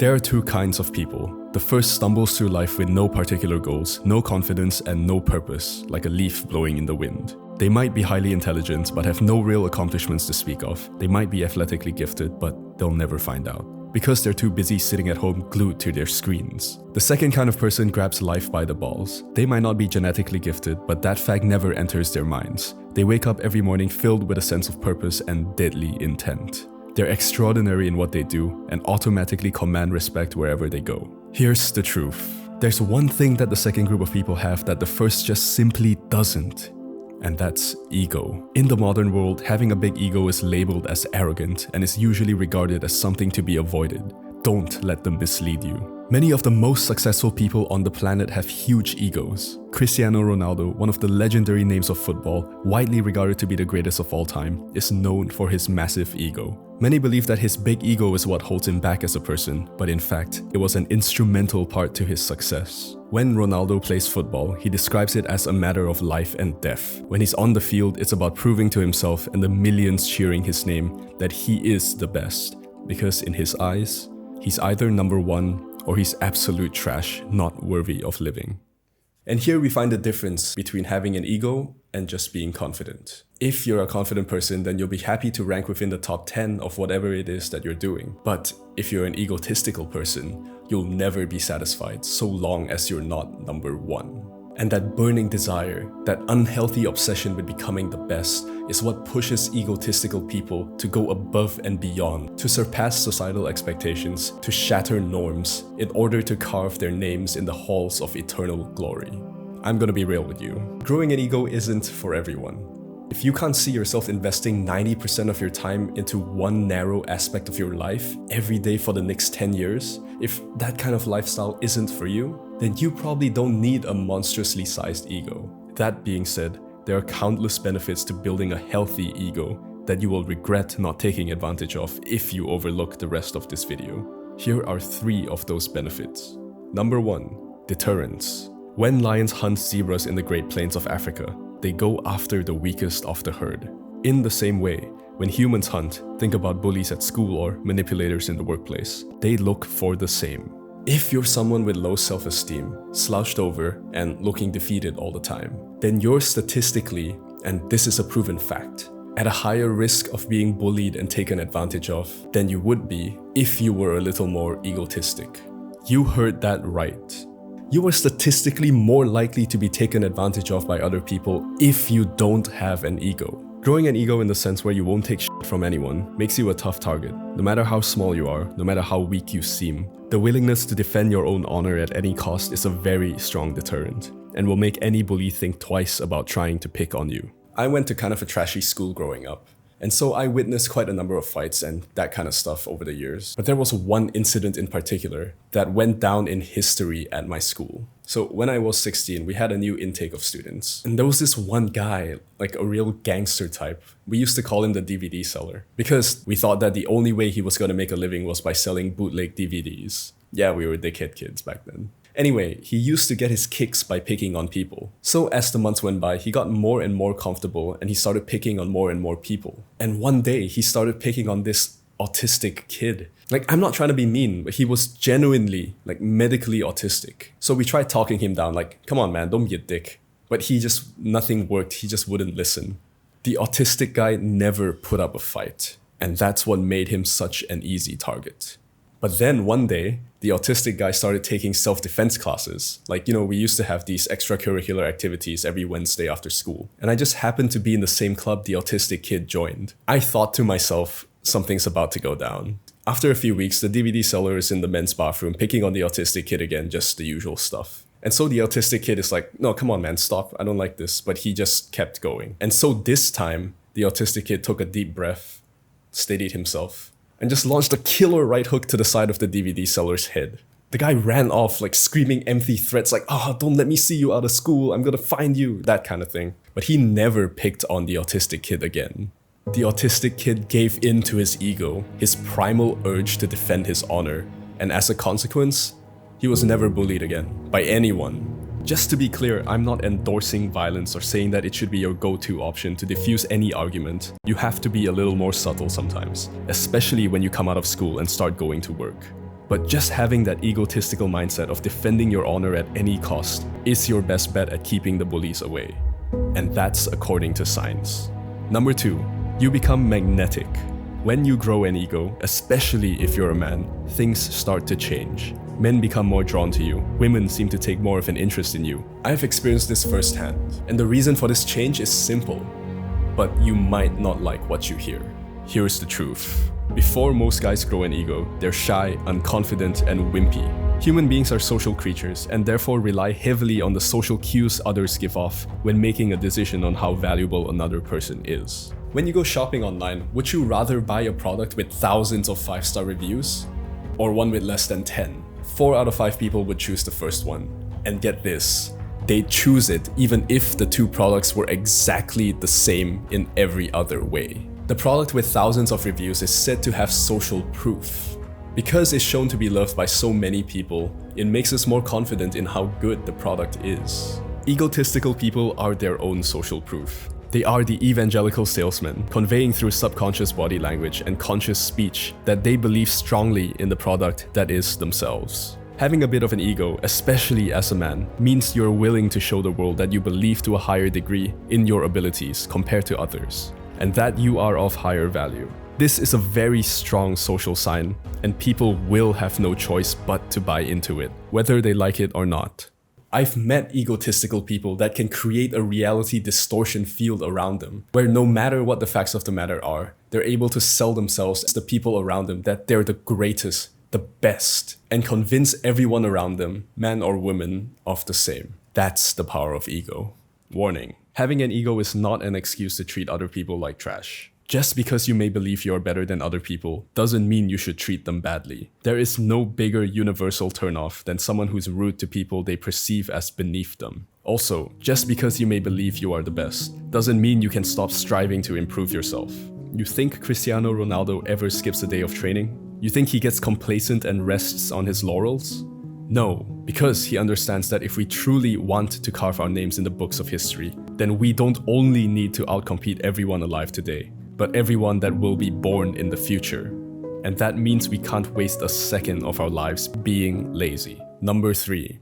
There are two kinds of people. The first stumbles through life with no particular goals, no confidence, and no purpose, like a leaf blowing in the wind. They might be highly intelligent, but have no real accomplishments to speak of. They might be athletically gifted, but they'll never find out, because they're too busy sitting at home glued to their screens. The second kind of person grabs life by the balls. They might not be genetically gifted, but that fact never enters their minds. They wake up every morning filled with a sense of purpose and deadly intent. They're extraordinary in what they do and automatically command respect wherever they go. Here's the truth. There's one thing that the second group of people have that the first just simply doesn't, and that's ego. In the modern world, having a big ego is labeled as arrogant and is usually regarded as something to be avoided. Don't let them mislead you. Many of the most successful people on the planet have huge egos. Cristiano Ronaldo, one of the legendary names of football, widely regarded to be the greatest of all time, is known for his massive ego. Many believe that his big ego is what holds him back as a person, but in fact, it was an instrumental part to his success. When Ronaldo plays football, he describes it as a matter of life and death. When he's on the field, it's about proving to himself and the millions cheering his name that he is the best, because in his eyes, he's either number one or he's absolute trash, not worthy of living. And here we find the difference between having an ego and just being confident. If you're a confident person, then you'll be happy to rank within the top 10 of whatever it is that you're doing. But if you're an egotistical person, you'll never be satisfied so long as you're not number one. And that burning desire, that unhealthy obsession with becoming the best, is what pushes egotistical people to go above and beyond, to surpass societal expectations, to shatter norms, in order to carve their names in the halls of eternal glory. I'm gonna be real with you. Growing an ego isn't for everyone. If you can't see yourself investing 90% of your time into one narrow aspect of your life every day for the next 10 years, if that kind of lifestyle isn't for you, then you probably don't need a monstrously sized ego. That being said, there are countless benefits to building a healthy ego that you will regret not taking advantage of if you overlook the rest of this video. Here are 3 of those benefits. Number 1. Deterrence. When lions hunt zebras in the Great Plains of Africa, they go after the weakest of the herd. In the same way, when humans hunt, think about bullies at school or manipulators in the workplace. They look for the same. If you're someone with low self-esteem, slouched over, and looking defeated all the time, then you're statistically, and this is a proven fact, at a higher risk of being bullied and taken advantage of than you would be if you were a little more egotistic. You heard that right. You are statistically more likely to be taken advantage of by other people if you don't have an ego. Growing an ego in the sense where you won't take shit from anyone makes you a tough target. No matter how small you are, no matter how weak you seem, the willingness to defend your own honor at any cost is a very strong deterrent, and will make any bully think twice about trying to pick on you. I went to kind of a trashy school growing up, and so I witnessed quite a number of fights and that kind of stuff over the years. But there was one incident in particular that went down in history at my school. So when I was 16, we had a new intake of students. And there was this one guy, like a real gangster type. We used to call him the DVD seller, because we thought that the only way he was going to make a living was by selling bootleg DVDs. Yeah, we were dickhead kids back then. Anyway, he used to get his kicks by picking on people. So as the months went by, he got more and more comfortable and he started picking on more and more people. And one day, he started picking on this autistic kid. Like, I'm not trying to be mean, but he was genuinely, like, medically autistic. So we tried talking him down, like, come on man, don't be a dick. But nothing worked, he just wouldn't listen. The autistic guy never put up a fight. And that's what made him such an easy target. But then one day, the autistic guy started taking self-defense classes. Like, we used to have these extracurricular activities every Wednesday after school. And I just happened to be in the same club the autistic kid joined. I thought to myself, something's about to go down. After a few weeks, the DVD seller is in the men's bathroom picking on the autistic kid again, just the usual stuff. And so the autistic kid is like, no, come on man, stop, I don't like this. But he just kept going. And so this time, the autistic kid took a deep breath, steadied himself, and just launched a killer right hook to the side of the DVD seller's head. The guy ran off, like screaming empty threats like, don't let me see you out of school, I'm gonna find you, that kind of thing. But he never picked on the autistic kid again. The autistic kid gave in to his ego, his primal urge to defend his honor, and as a consequence, he was never bullied again, by anyone. Just to be clear, I'm not endorsing violence or saying that it should be your go-to option to diffuse any argument. You have to be a little more subtle sometimes, especially when you come out of school and start going to work. But just having that egotistical mindset of defending your honor at any cost is your best bet at keeping the bullies away. And that's according to science. Number 2, you become magnetic. When you grow an ego, especially if you're a man, things start to change. Men become more drawn to you. Women seem to take more of an interest in you. I've experienced this firsthand, and the reason for this change is simple. But you might not like what you hear. Here's the truth. Before most guys grow an ego, they're shy, unconfident, and wimpy. Human beings are social creatures and therefore rely heavily on the social cues others give off when making a decision on how valuable another person is. When you go shopping online, would you rather buy a product with thousands of 5-star reviews or one with less than 10? 4 out of 5 people would choose the first one. And get this, they'd choose it even if the 2 products were exactly the same in every other way. The product with thousands of reviews is said to have social proof. Because it's shown to be loved by so many people, it makes us more confident in how good the product is. Egotistical people are their own social proof. They are the evangelical salesman, conveying through subconscious body language and conscious speech that they believe strongly in the product that is themselves. Having a bit of an ego, especially as a man, means you're willing to show the world that you believe to a higher degree in your abilities compared to others, and that you are of higher value. This is a very strong social sign, and people will have no choice but to buy into it, whether they like it or not. I've met egotistical people that can create a reality distortion field around them, where no matter what the facts of the matter are, they're able to sell themselves as the people around them that they're the greatest, the best, and convince everyone around them, man or woman, of the same. That's the power of ego. Warning: having an ego is not an excuse to treat other people like trash. Just because you may believe you're better than other people doesn't mean you should treat them badly. There is no bigger universal turnoff than someone who's rude to people they perceive as beneath them. Also, just because you may believe you are the best doesn't mean you can stop striving to improve yourself. You think Cristiano Ronaldo ever skips a day of training? You think he gets complacent and rests on his laurels? No, because he understands that if we truly want to carve our names in the books of history, then we don't only need to outcompete everyone alive today, but everyone that will be born in the future. And that means we can't waste a second of our lives being lazy. Number 3,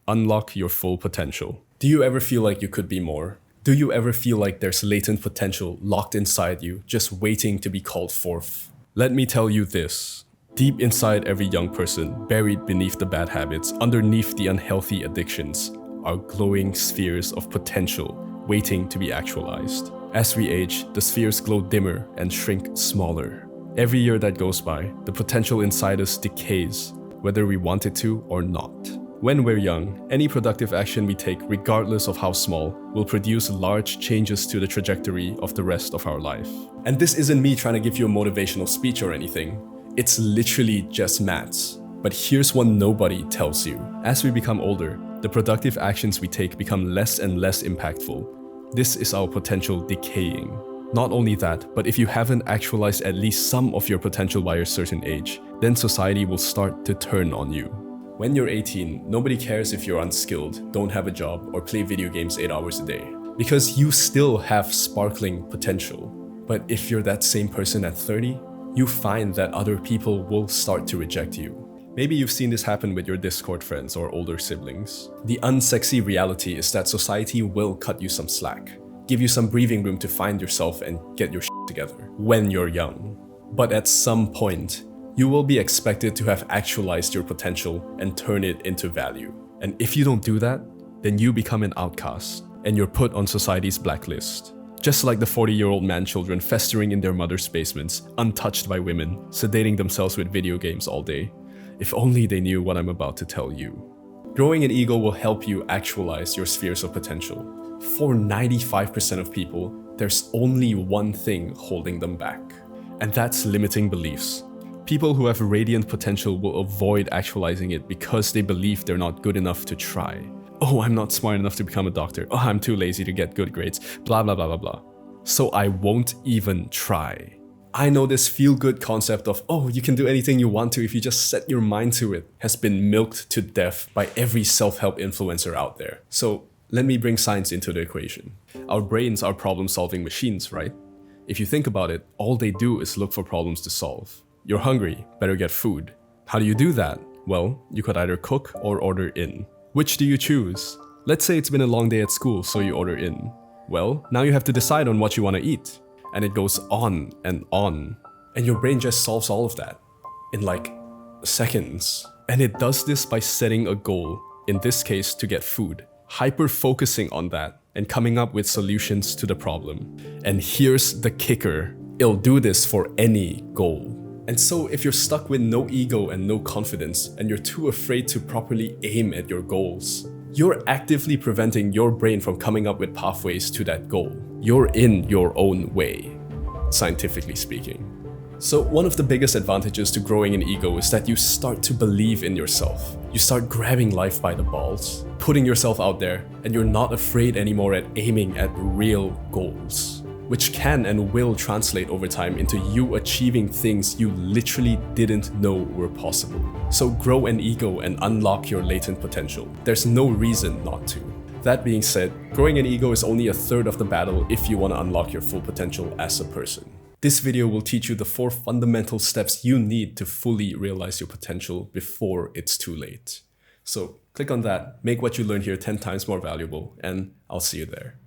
unlock your full potential. Do you ever feel like you could be more? Do you ever feel like there's latent potential locked inside you, just waiting to be called forth? Let me tell you this. Deep inside every young person, buried beneath the bad habits, underneath the unhealthy addictions, are glowing spheres of potential waiting to be actualized. As we age, the spheres glow dimmer and shrink smaller. Every year that goes by, the potential inside us decays, whether we want it to or not. When we're young, any productive action we take, regardless of how small, will produce large changes to the trajectory of the rest of our life. And this isn't me trying to give you a motivational speech or anything. It's literally just maths. But here's what nobody tells you. As we become older, the productive actions we take become less and less impactful. This is our potential decaying. Not only that, but if you haven't actualized at least some of your potential by a certain age, then society will start to turn on you. When you're 18, nobody cares if you're unskilled, don't have a job, or play video games 8 hours a day, because you still have sparkling potential. But if you're that same person at 30, you find that other people will start to reject you. Maybe you've seen this happen with your Discord friends or older siblings. The unsexy reality is that society will cut you some slack, give you some breathing room to find yourself and get your shit together when you're young. But at some point, you will be expected to have actualized your potential and turn it into value. And if you don't do that, then you become an outcast and you're put on society's blacklist. Just like the 40-year-old man-children festering in their mother's basements, untouched by women, sedating themselves with video games all day. If only they knew what I'm about to tell you. Growing an ego will help you actualize your spheres of potential. For 95% of people, there's only one thing holding them back, and that's limiting beliefs. People who have radiant potential will avoid actualizing it because they believe they're not good enough to try. Oh, I'm not smart enough to become a doctor. Oh, I'm too lazy to get good grades. Blah, blah, blah, blah, blah. So I won't even try. I know this feel-good concept of, oh, you can do anything you want to if you just set your mind to it, has been milked to death by every self-help influencer out there. So let me bring science into the equation. Our brains are problem-solving machines, right? If you think about it, all they do is look for problems to solve. You're hungry, better get food. How do you do that? Well, you could either cook or order in. Which do you choose? Let's say it's been a long day at school, so you order in. Well, now you have to decide on what you want to eat. And it goes on. And your brain just solves all of that in like seconds. And it does this by setting a goal, in this case to get food, hyper-focusing on that and coming up with solutions to the problem. And here's the kicker, it'll do this for any goal. And so if you're stuck with no ego and no confidence, and you're too afraid to properly aim at your goals, you're actively preventing your brain from coming up with pathways to that goal. You're in your own way, scientifically speaking. So one of the biggest advantages to growing an ego is that you start to believe in yourself. You start grabbing life by the balls, putting yourself out there, and you're not afraid anymore at aiming at real goals, which can and will translate over time into you achieving things you literally didn't know were possible. So grow an ego and unlock your latent potential. There's no reason not to. That being said, growing an ego is only a third of the battle if you want to unlock your full potential as a person. This video will teach you the 4 fundamental steps you need to fully realize your potential before it's too late. So click on that, make what you learned here 10 times more valuable, and I'll see you there.